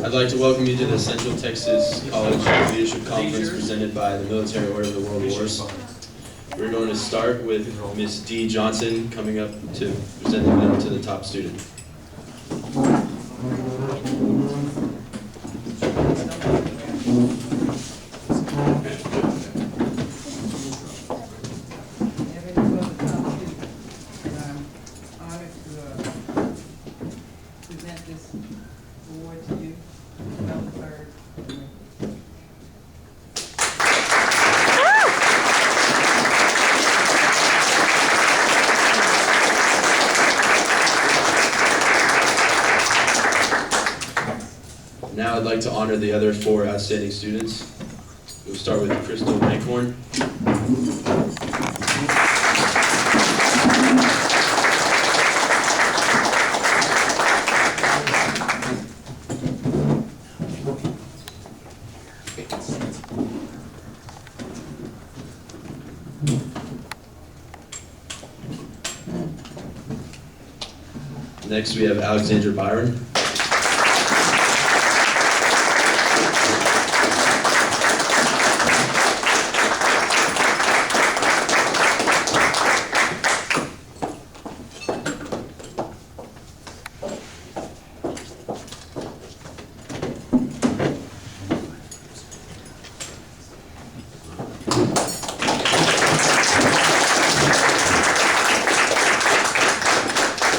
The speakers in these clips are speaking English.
I'd like to welcome you to the Central Texas College Leadership Conference presented by the Military Order of the World Wars. We're going to start with Ms. Dee Johnson coming up to present the medal to the top student. Now I'd like to honor the other 4 outstanding students. We'll start with Crystal Langhorn. Next we have Alexandra Byron.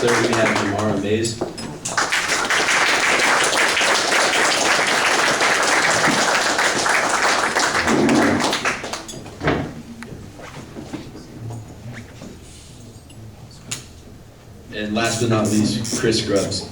Third, we have Jamara Mays. And last but not least, Chris Grubbs.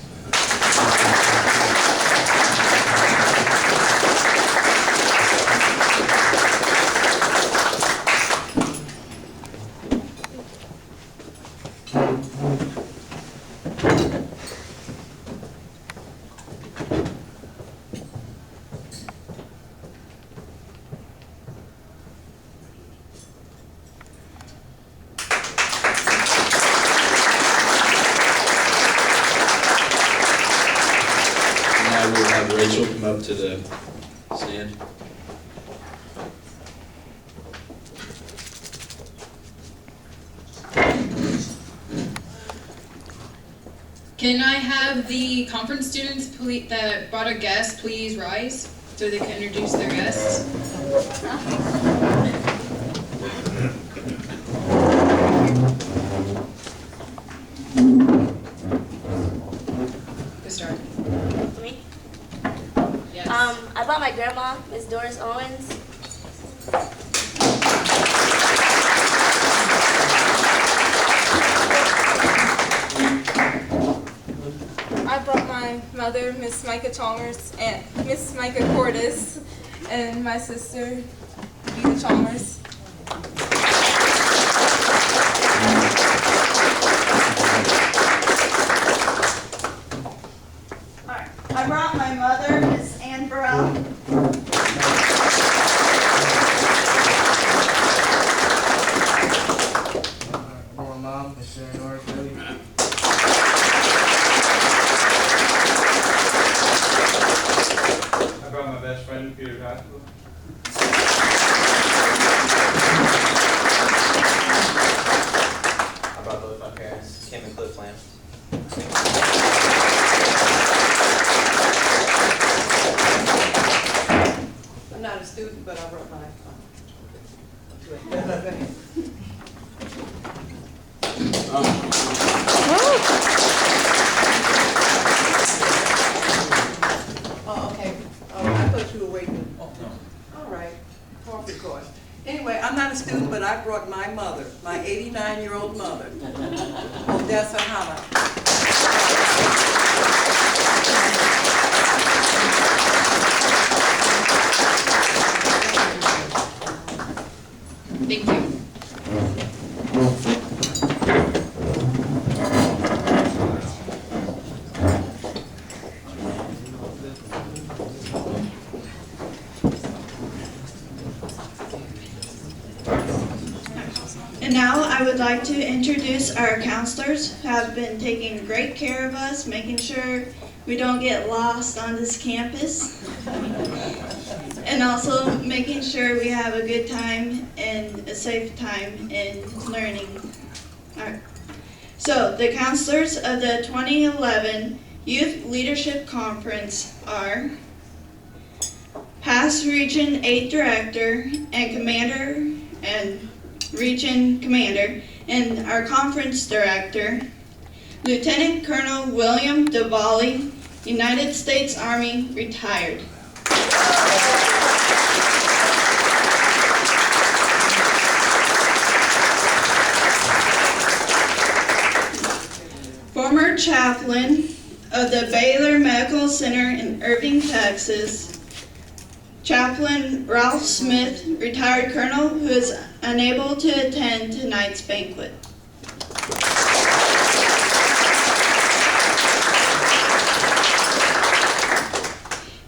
We'll have Rachel come up to the stand. Can I have the conference students that brought a guest please rise so they can introduce their guests? Good start. Me? Yes. I brought my grandma, Miss Doris Owens. I brought my mother, Miss Micah Chalmers, and Miss Micah Cordes, and my sister, Eva Chalmers. Alright. I brought my mother, Miss Ann Burrell. My mom, Miss Sharon Norris Kelly. I brought my best friend, Peter Gospel. I brought both my parents, Kim and Cliff Lamb. I'm not a student, but I brought my Oh, okay. I thought you were waiting. Oh, no. All right. Corporate course. Anyway, I'm not a student, but I brought my mother, my 89-year-old mother, Odessa Hama. Thank you. And now I would like to introduce our counselors who have been taking great care of us, making sure we don't get lost on this campus. And also making sure we have a good time and a safe time in learning. Alright. So the counselors of the 2011 Youth Leadership Conference are past Region 8 Director and Commander and Region Commander, and our Conference Director, Lieutenant Colonel William DeValley, United States Army, retired. Former chaplain of the Baylor Medical Center in Irving, Texas, Chaplain Ralph Smith, retired colonel who is unable to attend tonight's banquet.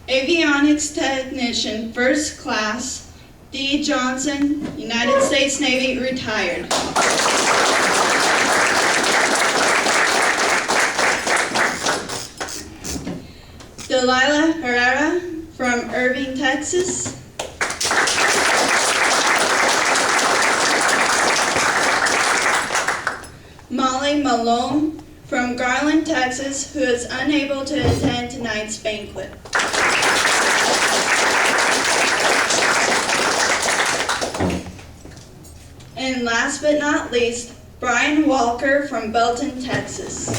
Avionics Technician, First Class, D. Johnson, United States Navy, retired. Delilah Herrera from Irving, Texas. Molly Malone from Garland, Texas, who is unable to attend tonight's banquet. And last but not least, Brian Walker from Belton, Texas.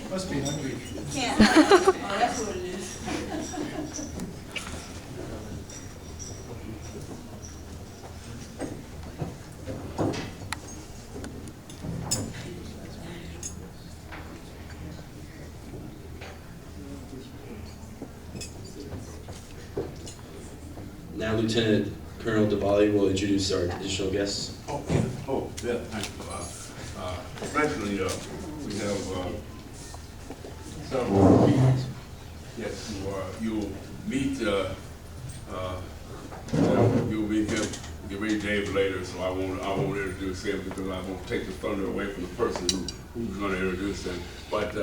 Must be hungry. That's what it is. Now Lieutenant Colonel DeValley will introduce our additional guests. Yeah, thank you. Especially, we have several people. Yes, you'll meet, you'll meet him, get ready Dave later, so I won't introduce him because I won't take the thunder away from the person who's going to introduce him. But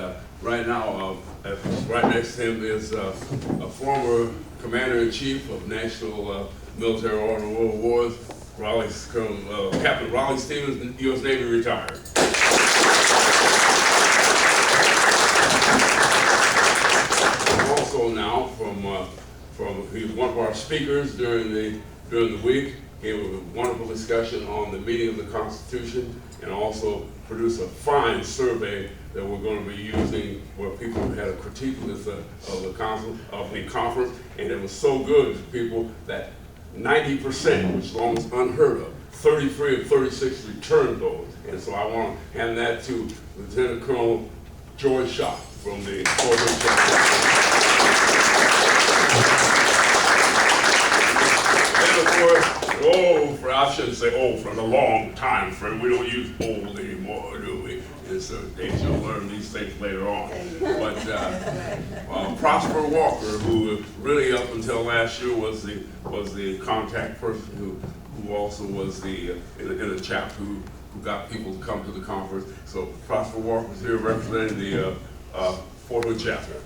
right now, right next to him is a former Commander-in-Chief of National Military Order and World Wars, Captain Raleigh Stevens, U.S. Navy, retired. Also now he's one of our speakers during the week. Gave a wonderful discussion on the meaning of the Constitution, and also produced a fine survey that we're going to be using where people had a critique of the conference, and it was so good to people that 90%, which is almost unheard of, 33 of 36 returned those. And so I want to hand that to Lieutenant Colonel George Schott from the Fort Hood. And of course, I shouldn't say old from a long time frame. We don't use old anymore, do we? And so they shall learn these things later on. But Prosper Walker, who really up until last year was the contact person who also was in the chap who got people to come to the conference. So Prosper Walker is here representing the Fort Hood chapter.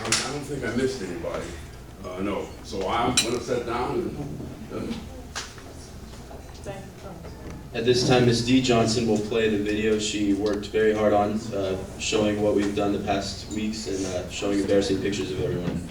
I don't think I missed anybody. No. So I'm going to sit down and At this time, Ms. D. Johnson will play the video she worked very hard on, showing what we've done the past weeks and showing embarrassing pictures of everyone.